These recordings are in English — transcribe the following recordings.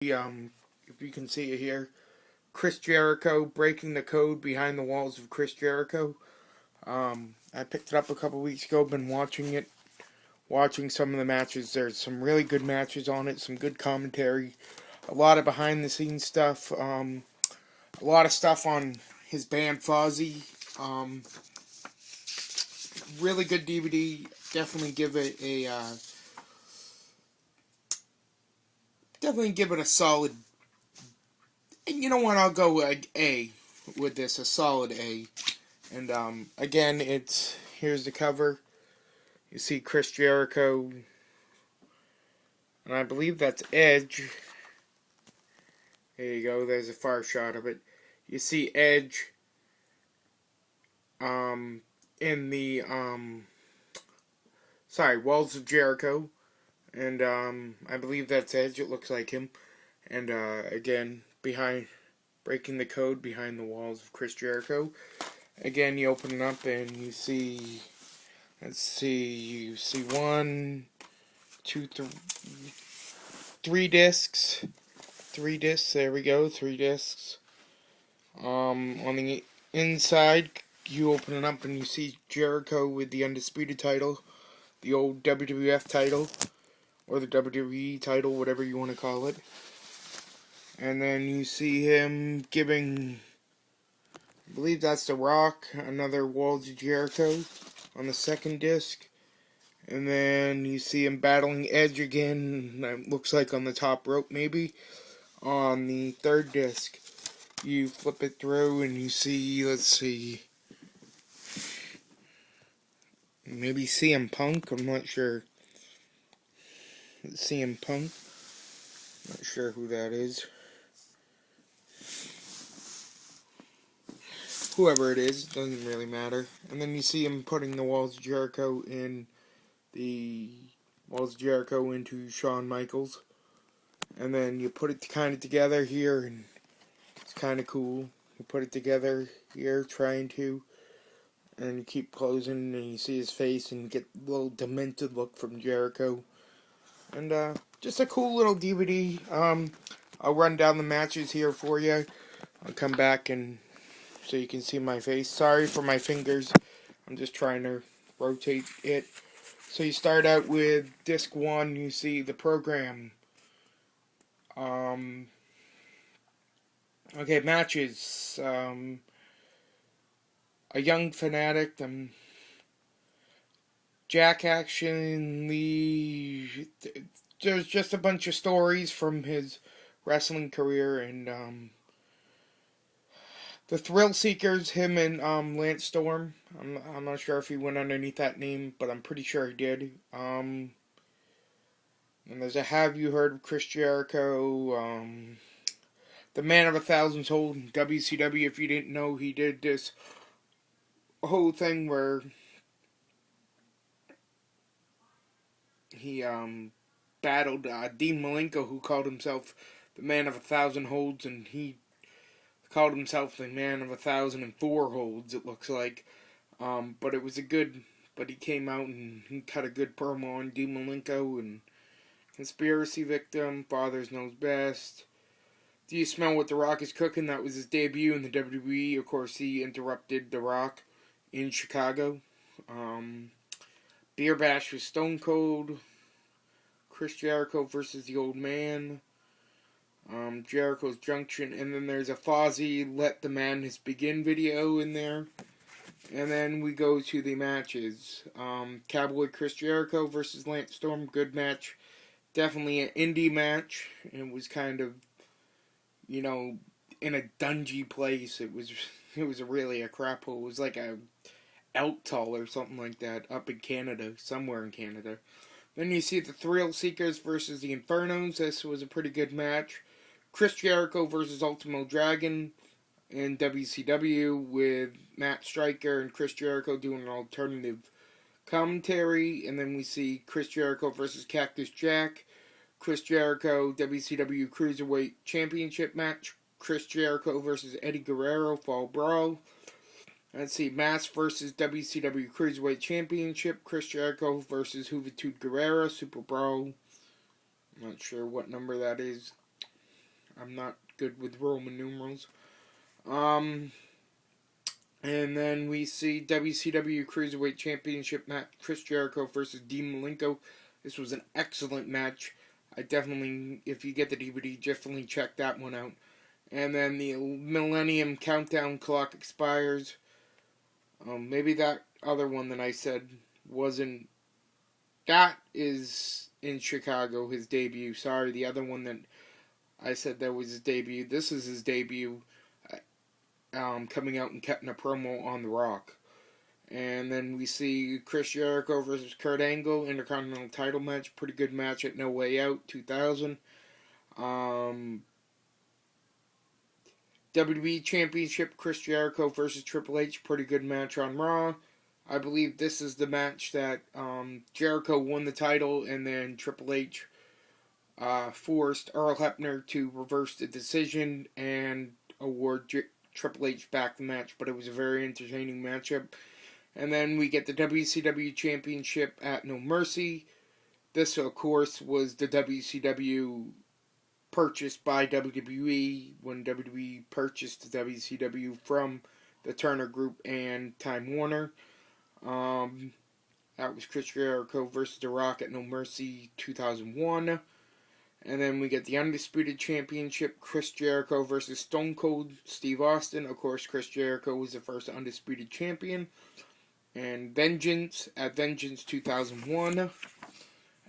If you can see it here, Chris Jericho, breaking the code behind the walls of Chris Jericho. I picked it up a couple weeks ago, been watching some of the matches. There's some really good matches on it, some good commentary, a lot of behind the scenes stuff, a lot of stuff on his band Fozzy. Really good DVD. Definitely give it a solid. And you know what? I'll go A with this, a solid A. And again, here's the cover. You see Chris Jericho, and I believe that's Edge. There you go. There's a far shot of it. You see Edge in the Walls of Jericho, and I believe that's Edge. It looks like him. And again, behind breaking the code behind the walls of Chris Jericho. Again, you open it up and you see. Let's see. You see 1, 2, 3 discs. 3 discs. There we go. 3 discs. On the inside, you open it up and you see Jericho with the Undisputed title, the old WWF title, or the WWE title, whatever you want to call it. And then you see him giving, I believe that's The Rock, another Walls of Jericho on the second disc. And then you see him battling Edge again, that looks like on the top rope maybe, on the third disc. You flip it through and you see, let's see, maybe CM Punk, I'm not sure. CM Punk, not sure who that is. Whoever it is, doesn't really matter. And then you see him putting the Walls of Jericho into Shawn Michaels. And then you put it kind of together here, and it's kind of cool. You put it together here, trying to, and you keep closing, and you see his face, and get a little demented look from Jericho. And just a cool little DVD. I'll run down the matches here for you. I'll come back and so you can see my face. Sorry for my fingers. I'm just trying to rotate it. So you start out with disc 1. You see the program. Okay, matches. A Young Fanatic. Jack Action. There's just a bunch of stories from his wrestling career, and the Thrill Seekers, him and Lance Storm. I'm not sure if he went underneath that name, but I'm pretty sure he did. And there's a Have You Heard of Chris Jericho? The Man of 1,000 Souls in WCW. If you didn't know, he did this whole thing where he battled Dean Malenko, who called himself the Man of 1,000 Holds, and he called himself the Man of 1,004 Holds, it looks like. But he came out and he cut a good promo on Dean Malenko, and Conspiracy Victim, Fathers Knows Best. Do You Smell What The Rock Is Cooking? That was his debut in the WWE. Of course, he interrupted The Rock in Chicago. Beer Bash with Stone Cold. Chris Jericho versus the Old Man. Jericho's Junction, and then there's a Fozzy Let the Madness Begin video in there. And then we go to the matches. Cowboy Chris Jericho versus Lance Storm, good match. Definitely an indie match. It was kind of, in a dungy place. It was really a crap hole. It was like a Elktal or something like that up in Canada, somewhere in Canada. Then you see the Thrill Seekers versus the Infernos. This was a pretty good match. Chris Jericho versus Ultimo Dragon in WCW with Matt Striker and Chris Jericho doing an alternative commentary. And then we see Chris Jericho versus Cactus Jack. Chris Jericho WCW Cruiserweight Championship match. Chris Jericho versus Eddie Guerrero Fall Brawl. Let's see, Mask versus WCW Cruiserweight Championship. Chris Jericho versus Juventud Guerrera Super Brawl. I'm not sure what number that is. I'm not good with Roman numerals. And then we see WCW Cruiserweight Championship match, Chris Jericho versus Dean Malenko. This was an excellent match. I definitely, if you get the DVD, definitely check that one out. And then the Millennium Countdown clock expires. Maybe that other one that I said wasn't. That is in Chicago, his debut. Sorry, the other one that I said that was his debut. This is his debut. Coming out and cutting a promo on The Rock. And then we see Chris Jericho versus Kurt Angle, Intercontinental title match. Pretty good match at No Way Out, 2000. WWE Championship, Chris Jericho versus Triple H. Pretty good match on Raw. I believe this is the match that Jericho won the title, and then Triple H forced Earl Hebner to reverse the decision and award Triple H back the match, but it was a very entertaining matchup. And then we get the WCW Championship at No Mercy. This, of course, was the WCW purchased by WWE when WWE purchased the WCW from the Turner Group and Time Warner. That was Chris Jericho versus The Rock at No Mercy 2001. And then we get the Undisputed Championship, Chris Jericho versus Stone Cold Steve Austin. Of course, Chris Jericho was the first Undisputed Champion. And Vengeance at Vengeance 2001.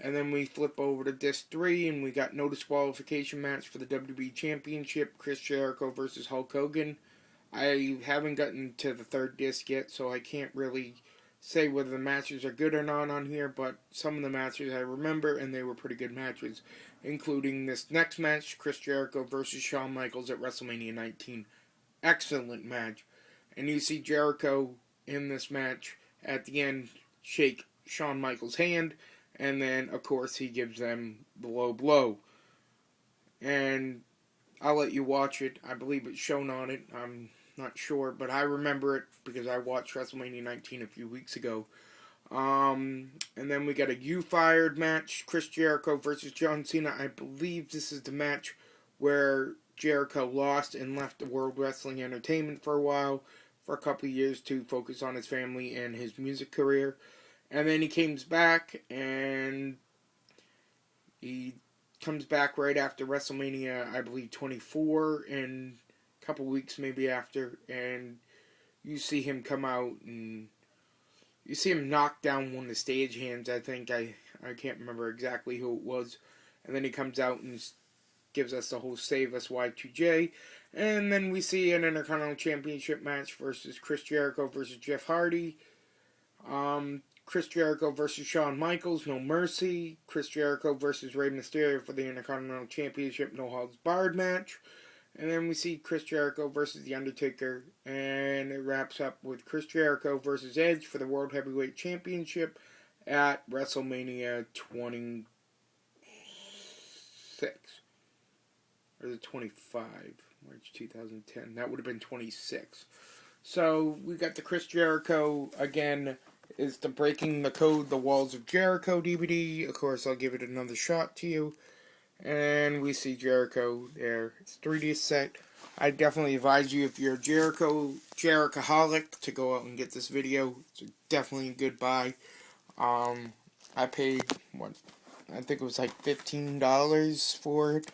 And then we flip over to Disc 3, and we got no disqualification match for the WWE Championship, Chris Jericho versus Hulk Hogan. I haven't gotten to the third disc yet, so I can't really say whether the matches are good or not on here, but some of the matches I remember, and they were pretty good matches, including this next match, Chris Jericho versus Shawn Michaels at WrestleMania 19. Excellent match. And you see Jericho in this match at the end shake Shawn Michaels' hand, and then, of course, he gives them the low blow. And I'll let you watch it. I believe it's shown on it. I'm not sure, but I remember it because I watched WrestleMania 19 a few weeks ago. And then we got a You Fired match, Chris Jericho versus John Cena. I believe this is the match where Jericho lost and left the World Wrestling Entertainment for a while, for a couple of years to focus on his family and his music career. And then he comes back, and he comes back right after WrestleMania, I believe 24, and a couple weeks maybe after, and you see him come out, and you see him knock down one of the stagehands, I think. I can't remember exactly who it was. And then he comes out and gives us the whole Save Us Y2J. And then we see an Intercontinental Championship match versus Chris Jericho versus Jeff Hardy. Chris Jericho versus Shawn Michaels, No Mercy. Chris Jericho versus Rey Mysterio for the Intercontinental Championship, No Holds Barred match. And then we see Chris Jericho versus The Undertaker. And it wraps up with Chris Jericho versus Edge for the World Heavyweight Championship at WrestleMania 26. Or the 25, March 2010. That would have been 26. So we got the Chris Jericho, again, is the Breaking the Code, The Walls of Jericho DVD. Of course, I'll give it another shot to you. And we see Jericho there. It's 3D set. I definitely advise you, if you're a Jerichoholic, to go out and get this video. It's definitely a good buy. I paid, I think it was like $15 for it.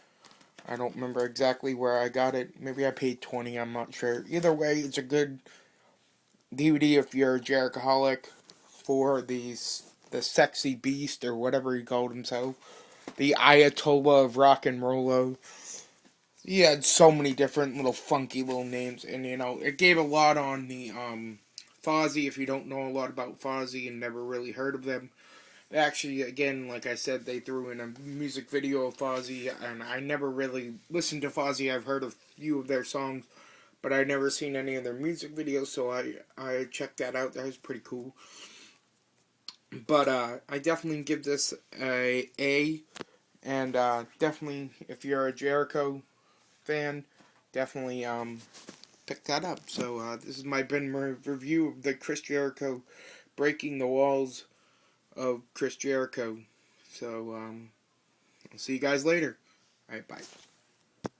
I don't remember exactly where I got it. Maybe I paid $20, I'm not sure. Either way, it's a good DVD if you're a Jerichoholic, for the sexy beast, or whatever he called himself. The Ayatollah of rock and roll. He had so many different little funky little names, and it gave a lot on the Fozzy. If you don't know a lot about Fozzy and never really heard of them, actually, again, like I said, they threw in a music video of Fozzy, and I never really listened to Fozzy. I've heard a few of their songs, but I'd never seen any of their music videos, so I checked that out. That was pretty cool. But I definitely give this a A, and definitely, if you're a Jericho fan, definitely pick that up. So this is my review of the Chris Jericho Breaking the Walls of Chris Jericho. So I'll see you guys later. Alright, bye.